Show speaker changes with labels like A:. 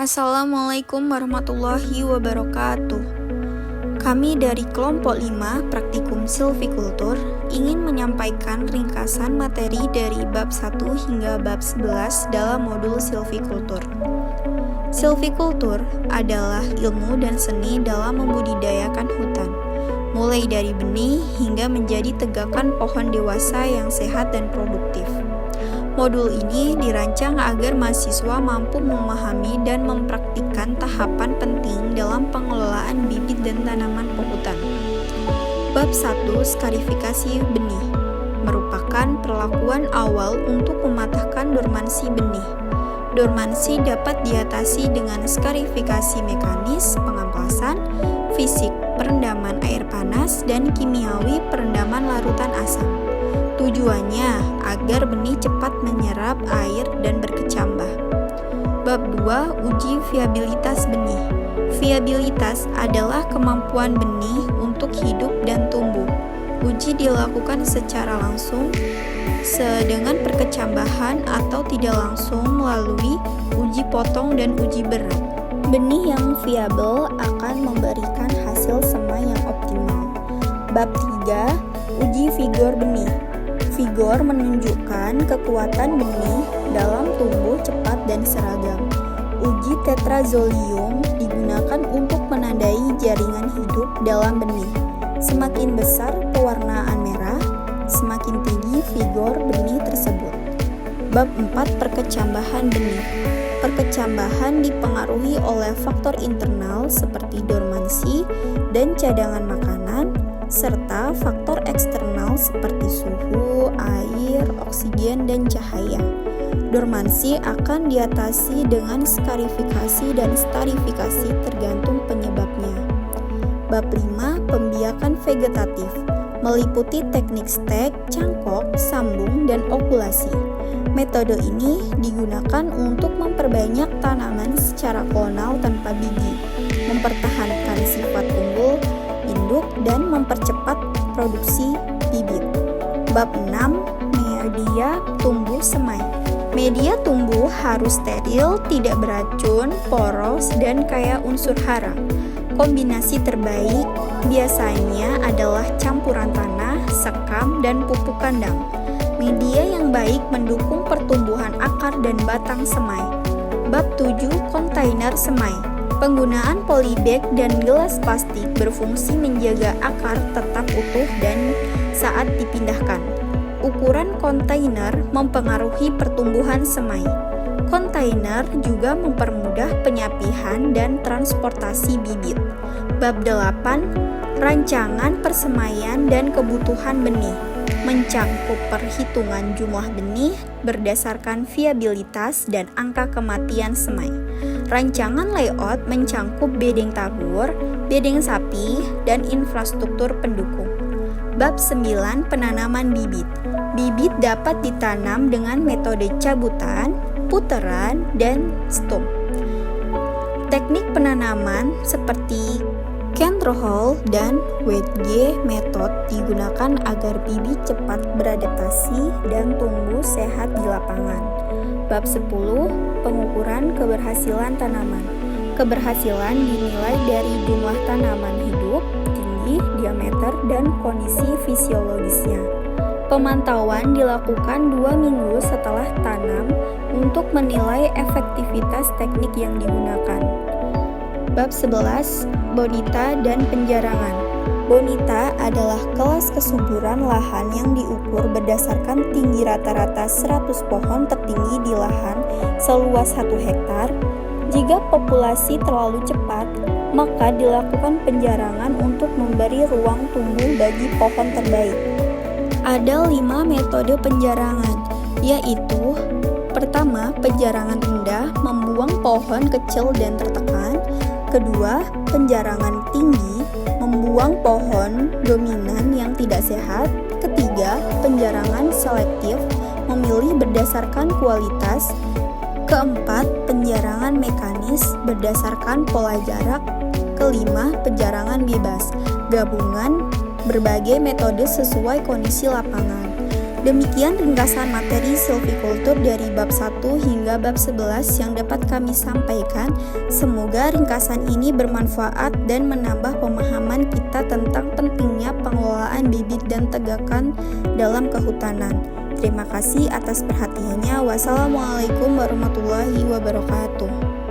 A: Assalamualaikum warahmatullahi wabarakatuh. Kami dari kelompok 5 Praktikum Silvikultur ingin menyampaikan ringkasan materi dari bab 1 hingga bab 11 dalam modul Silvikultur. Silvikultur adalah ilmu dan seni dalam membudidayakan hutan, mulai dari benih hingga menjadi tegakan pohon dewasa yang sehat dan produktif. Modul ini dirancang agar mahasiswa mampu memahami dan mempraktikkan tahapan penting dalam pengelolaan bibit dan tanaman pohutan. Bab 1 Skarifikasi benih merupakan perlakuan awal untuk mematahkan dormansi benih. Dormansi dapat diatasi dengan skarifikasi mekanis pengamplasan, fisik perendaman air panas, dan kimiawi perendaman larutan asam. Tujuannya agar benih cepat menyerap air dan berkecambah. Bab 2 Uji viabilitas benih. Viabilitas adalah kemampuan benih untuk hidup dan tumbuh. Uji dilakukan secara langsung dengan perkecambahan atau tidak langsung melalui uji potong dan uji berat. Benih yang viabel akan memberikan hasil semai yang optimal. Bab 3 Uji vigor benih. Vigor menunjukkan kekuatan benih dalam tumbuh cepat dan seragam. Uji tetrazolium digunakan untuk menandai jaringan hidup dalam benih. Semakin besar pewarnaan merah, semakin tinggi vigor benih tersebut. Bab 4 Perkecambahan benih. Perkecambahan dipengaruhi oleh faktor internal seperti dormansi dan cadangan makanan, serta faktor eksternal seperti suhu, air, oksigen, dan cahaya. Dormansi akan diatasi dengan skarifikasi dan starifikasi tergantung penyebabnya. Bab 5 Pembiakan vegetatif meliputi teknik stek, cangkok, sambung, dan okulasi. Metode ini digunakan untuk memperbanyak tanaman secara klonal tanpa biji, mempertahankan sifat unggul induk, dan mempercepat produksi bibit. Bab 6 Media tumbuh semai. Media tumbuh harus steril, tidak beracun, poros, dan kaya unsur hara. Kombinasi terbaik biasanya adalah campuran tanah, sekam, dan pupuk kandang. Media yang baik mendukung pertumbuhan akar dan batang semai. Bab 7 Kontainer semai. Penggunaan polybag dan gelas plastik berfungsi menjaga akar tetap utuh dan saat dipindahkan. Ukuran kontainer mempengaruhi pertumbuhan semai. Kontainer juga mempermudah penyapihan dan transportasi bibit. Bab 8 Rancangan persemaian dan kebutuhan benih. Mencangkup perhitungan jumlah benih berdasarkan viabilitas dan angka kematian semai. Rancangan layout mencangkup bedeng tabur, bedeng sapi, dan infrastruktur pendukung. Bab 9 Penanaman bibit. Bibit dapat ditanam dengan metode cabutan, puteran, dan stump. Teknik penanaman seperti Cantrowell dan Wedge method digunakan agar bibit cepat beradaptasi dan tumbuh sehat di lapangan. Bab 10 Pengukuran keberhasilan tanaman. Keberhasilan dinilai dari jumlah tanaman hidup, tinggi, diameter, dan kondisi fisiologisnya. Pemantauan dilakukan 2 minggu setelah tanam untuk menilai efektivitas teknik yang digunakan. Bab 11 Bonita dan penjarangan. Bonita adalah kelas kesuburan lahan yang diukur berdasarkan tinggi rata-rata 100 pohon tertinggi di lahan seluas 1 hektar. Jika populasi terlalu cepat, maka dilakukan penjarangan untuk memberi ruang tumbuh bagi pohon terbaik. Ada 5 metode penjarangan, yaitu: pertama, penjarangan rendah, membuang pohon kecil dan tertekan. Kedua, penjarangan tinggi, membuang pohon dominan yang tidak sehat. Ketiga, penjarangan selektif, memilih berdasarkan kualitas. Keempat, penjarangan mekanis berdasarkan pola jarak. Kelima, penjarangan bebas, gabungan berbagai metode sesuai kondisi lapangan. Demikian ringkasan materi silvikultur dari bab 1 hingga bab 11 yang dapat kami sampaikan. Semoga ringkasan ini bermanfaat dan menambah pemahaman kita tentang pentingnya pengelolaan bibit dan tegakan dalam kehutanan. Terima kasih atas perhatiannya. Wassalamualaikum warahmatullahi wabarakatuh.